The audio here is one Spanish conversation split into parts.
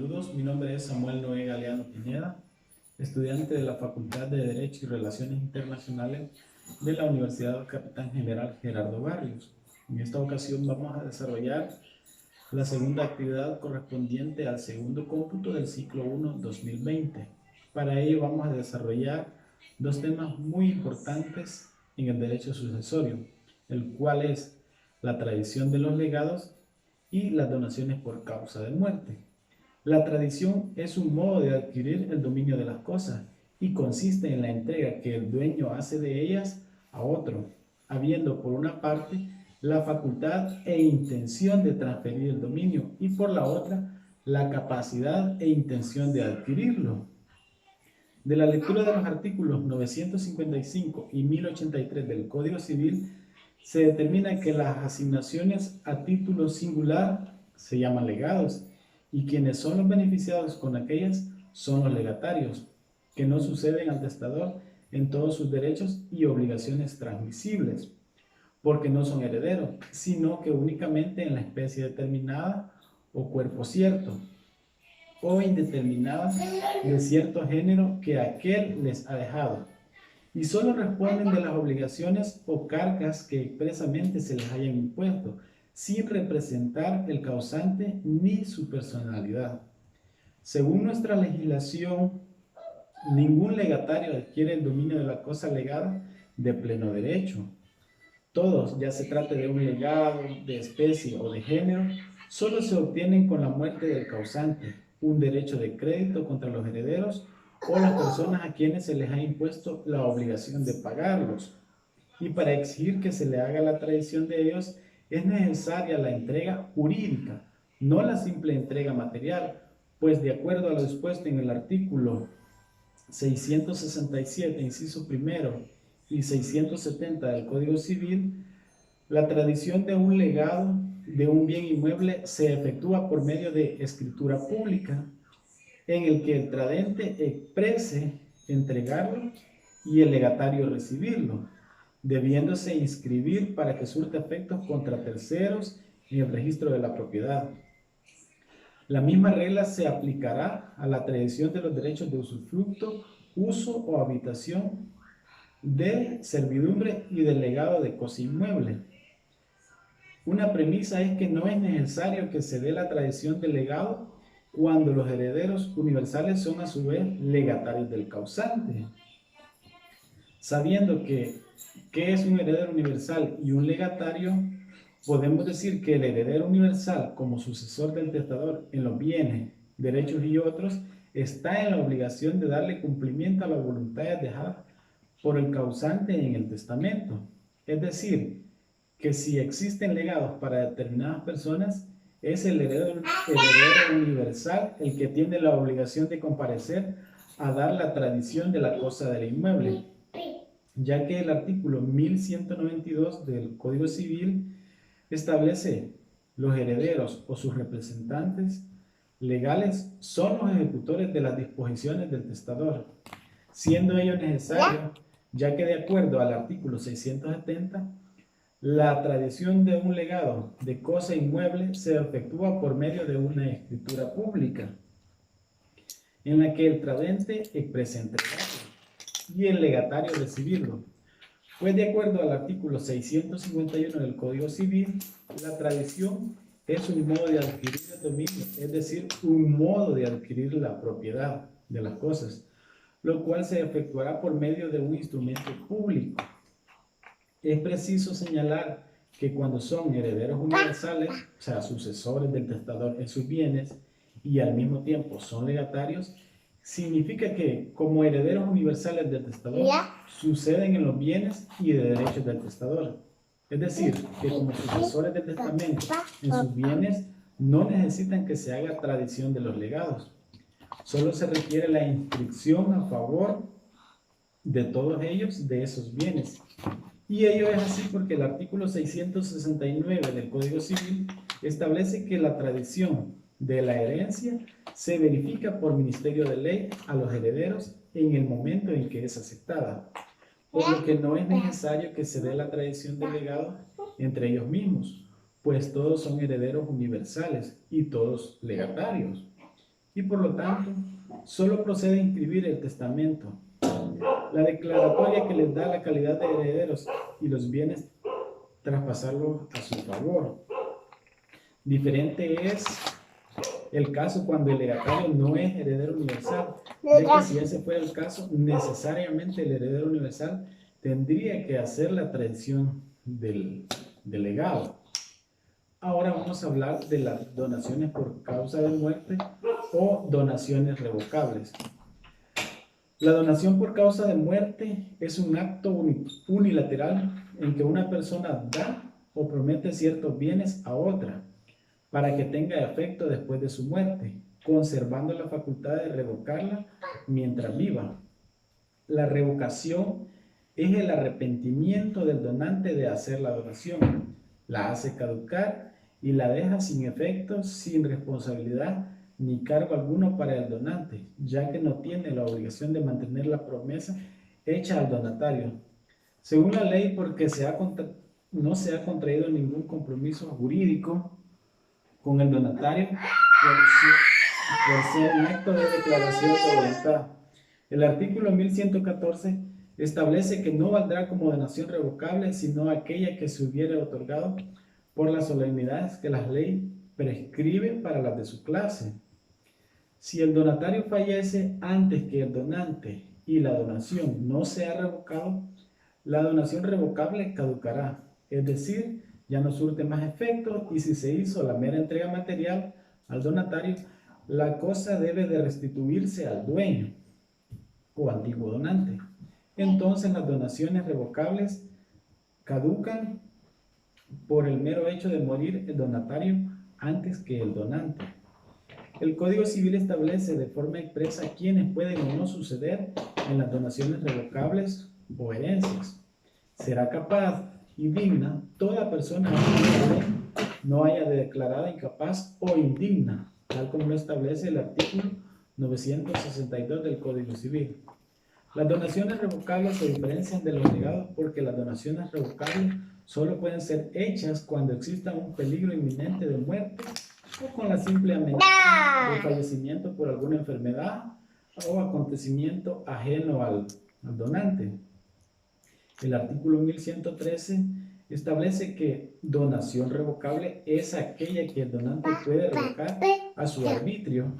Saludos, mi nombre es Samuel Noé Galeano Pineda, estudiante de la Facultad de Derecho y Relaciones Internacionales de la Universidad Capitán General Gerardo Barrios. En esta ocasión vamos a desarrollar la segunda actividad correspondiente al segundo cómputo del ciclo 1 2020. Para ello vamos a desarrollar dos temas muy importantes en el derecho sucesorio, el cual es la tradición de los legados y las donaciones por causa de muerte. La tradición es un modo de adquirir el dominio de las cosas y consiste en la entrega que el dueño hace de ellas a otro, habiendo por una parte la facultad e intención de transferir el dominio y por la otra la capacidad e intención de adquirirlo. De la lectura de los artículos 955 y 1083 del Código Civil se determina que las asignaciones a título singular se llaman legados y quienes son los beneficiados con aquellas son los legatarios, que no suceden al testador en todos sus derechos y obligaciones transmisibles, porque no son herederos, sino que únicamente en la especie determinada o cuerpo cierto, o indeterminada de cierto género que aquel les ha dejado, y solo responden de las obligaciones o cargas que expresamente se les hayan impuesto, sin representar el causante ni su personalidad. Según nuestra legislación, ningún legatario adquiere el dominio de la cosa legada de pleno derecho. Todos, ya se trate de un legado, de especie o de género, solo se obtienen con la muerte del causante, un derecho de crédito contra los herederos o las personas a quienes se les ha impuesto la obligación de pagarlos. Y para exigir que se le haga la tradición de ellos es necesaria la entrega jurídica, no la simple entrega material, pues de acuerdo a lo dispuesto en el artículo 667, inciso primero, y 670 del Código Civil, la tradición de un legado de un bien inmueble se efectúa por medio de escritura pública, en el que el tradente exprese entregarlo y el legatario recibirlo, debiéndose inscribir para que surta efectos contra terceros en el registro de la propiedad. La misma regla se aplicará a la tradición de los derechos de usufructo, uso o habitación, de servidumbre y del legado de cosa inmueble. Una premisa es que no es necesario que se dé la tradición del legado cuando los herederos universales son a su vez legatarios del causante. Sabiendo que es un heredero universal y un legatario, podemos decir que el heredero universal, como sucesor del testador en los bienes, derechos y otros, está en la obligación de darle cumplimiento a las voluntades dejadas por el causante en el testamento. Es decir, que si existen legados para determinadas personas, es el heredero universal el que tiene la obligación de comparecer a dar la tradición de la cosa del inmueble, ya que el artículo 1192 del Código Civil establece los herederos o sus representantes legales son los ejecutores de las disposiciones del testador, siendo ello necesario, ya que de acuerdo al artículo 670, la tradición de un legado de cosa inmueble se efectúa por medio de una escritura pública, en la que el tradente expresa entregarlo y el legatario recibirlo. Pues de acuerdo al artículo 651 del Código Civil, la tradición es un modo de adquirir el dominio, es decir, un modo de adquirir la propiedad de las cosas, lo cual se efectuará por medio de un instrumento público. Es preciso señalar que cuando son herederos universales, o sea, sucesores del testador en sus bienes, y al mismo tiempo son legatarios, significa que como herederos universales del testador suceden en los bienes y de derechos del testador. Es decir, que como sucesores del testamento en sus bienes no necesitan que se haga tradición de los legados. Solo se requiere la inscripción a favor de todos ellos de esos bienes. Y ello es así porque el artículo 669 del Código Civil establece que la tradición de la herencia se verifica por ministerio de ley a los herederos en el momento en que es aceptada, por lo que no es necesario que se dé la tradición del legado entre ellos mismos, pues todos son herederos universales y todos legatarios. y por lo tanto solo procede a inscribir el testamento. La declaratoria que les da la calidad de herederos y los bienes traspasarlos a su favor. Diferente es el caso cuando el legatario no es heredero universal, ya que si ese fuera el caso, necesariamente el heredero universal tendría que hacer la tradición del legado. Ahora vamos a hablar de las donaciones por causa de muerte o donaciones revocables. La donación por causa de muerte es un acto unilateral en que una persona da o promete ciertos bienes a otra para que tenga efecto después de su muerte, conservando la facultad de revocarla mientras viva. La revocación es el arrepentimiento del donante de hacer la donación, la hace caducar y la deja sin efecto, sin responsabilidad ni cargo alguno para el donante, ya que no tiene la obligación de mantener la promesa hecha al donatario. Según la ley, porque no se ha contraído ningún compromiso jurídico con el donatario por ser un acto de declaración de voluntad. El artículo 1114 establece que no valdrá como donación revocable sino aquella que se hubiere otorgado por las solemnidades que la ley prescribe para las de su clase. Si el donatario fallece antes que el donante y la donación no se ha revocado, la donación revocable caducará, es decir, ya no surte más efecto, y si se hizo la mera entrega material al donatario, la cosa debe de restituirse al dueño o antiguo donante. Entonces las donaciones revocables caducan por el mero hecho de morir el donatario antes que el donante. El Código Civil establece de forma expresa quiénes pueden o no suceder en las donaciones revocables o herencias. Será capaz y digna toda persona que no haya declarada incapaz o indigna, tal como lo establece el artículo 962 del Código Civil. Las donaciones revocables se diferencian de los legados porque las donaciones revocables solo pueden ser hechas cuando exista un peligro inminente de muerte o con la simple amenaza de fallecimiento por alguna enfermedad o acontecimiento ajeno al donante. El artículo 1113 establece que donación revocable es aquella que el donante puede revocar a su arbitrio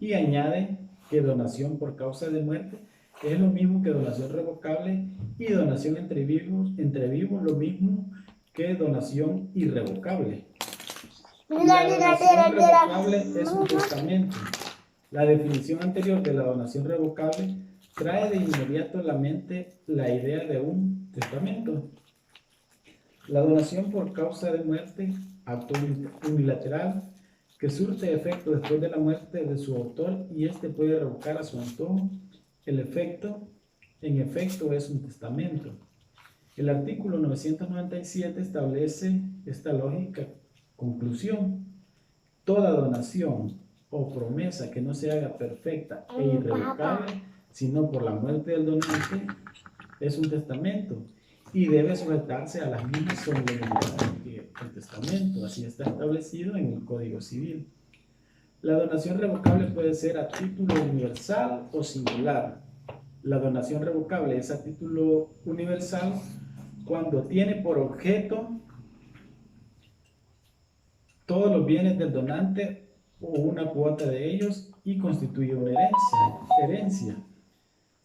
y añade que donación por causa de muerte es lo mismo que donación revocable y donación entre vivos lo mismo que donación irrevocable. La donación revocable es un testamento. La definición anterior de la donación revocable trae de inmediato a la mente la idea de un testamento. La donación por causa de muerte, acto unilateral, que surte efecto después de la muerte de su autor y éste puede revocar a su antojo. El efecto, en efecto, es un testamento. El artículo 997 establece esta lógica conclusión. Toda donación o promesa que no se haga perfecta e irrevocable, sino por la muerte del donante, es un testamento y debe sujetarse a las mismas solemnidades que el testamento. Así está establecido en el Código Civil. La donación revocable puede ser a título universal o singular. La donación revocable es a título universal cuando tiene por objeto todos los bienes del donante o una cuota de ellos y constituye una herencia.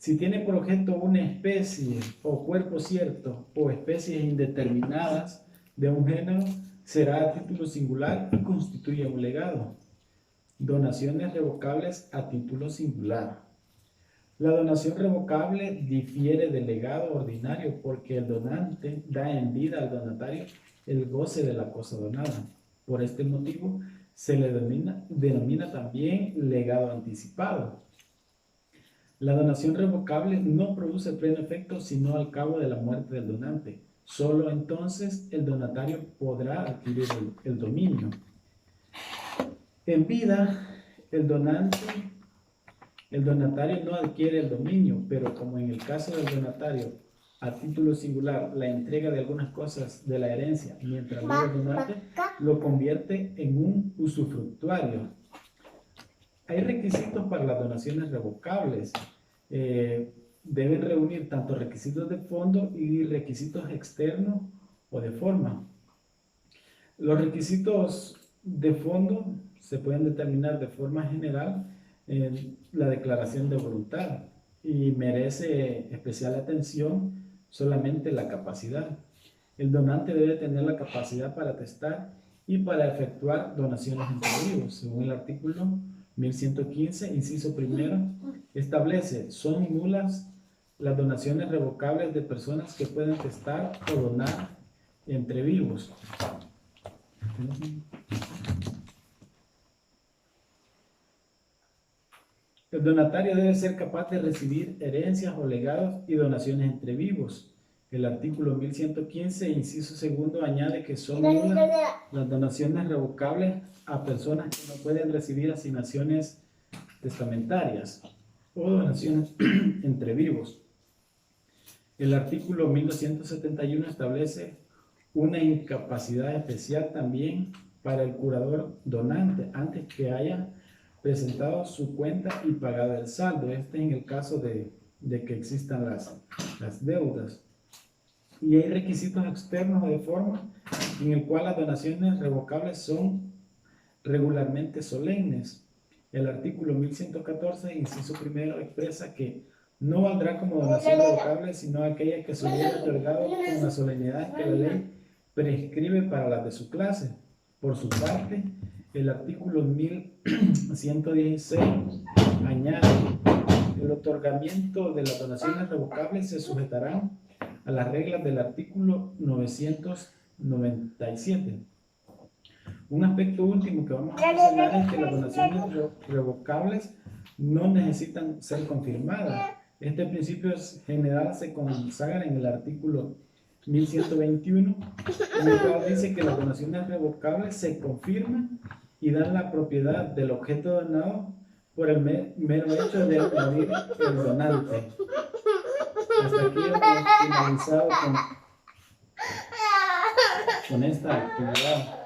Si tiene por objeto una especie o cuerpo cierto o especies indeterminadas de un género, será a título singular y constituye un legado. Donaciones revocables a título singular. La donación revocable difiere del legado ordinario porque el donante da en vida al donatario el goce de la cosa donada. Por este motivo se le denomina también legado anticipado. La donación revocable no produce pleno efecto sino al cabo de la muerte del donante. Solo entonces el donatario podrá adquirir el dominio. En vida, el donatario no adquiere el dominio, pero como en el caso del donatario, a título singular, la entrega de algunas cosas de la herencia mientras vive el donante, lo convierte en un usufructuario. Hay requisitos para las donaciones revocables. Deben reunir tanto requisitos de fondo y requisitos externos o de forma. Los requisitos de fondo se pueden determinar de forma general en la declaración de voluntad y merece especial atención solamente la capacidad. El donante debe tener la capacidad para testar y para efectuar donaciones entre vivos, según el artículo 1115, inciso primero, establece, son nulas las donaciones revocables de personas que pueden testar o donar entre vivos. El donatario debe ser capaz de recibir herencias o legados y donaciones entre vivos. El artículo 1115, inciso segundo, añade que son nulas las donaciones revocables a personas que no pueden recibir asignaciones testamentarias o donaciones entre vivos. El artículo 1271 establece una incapacidad especial también para el curador donante antes que haya presentado su cuenta y pagado el saldo. Este en el caso de que existan las deudas. Y hay requisitos externos o de forma en el cual las donaciones revocables son regularmente solemnes. El artículo 1114, inciso primero, expresa que no valdrá como donación revocable sino aquella que se hubiera otorgado con la solemnidad que la ley prescribe para las de su clase. Por su parte, el artículo 1116 añade: el otorgamiento de las donaciones revocables se sujetarán a las reglas del artículo 997. Un aspecto último que vamos a mencionar es que las donaciones revocables no necesitan ser confirmadas. Este principio general se consagra en el artículo 1121, en el cual dice que las donaciones revocables se confirman y dan la propiedad del objeto donado por el mero hecho de morir el donante. Hasta aquí hemos finalizado con esta actividad.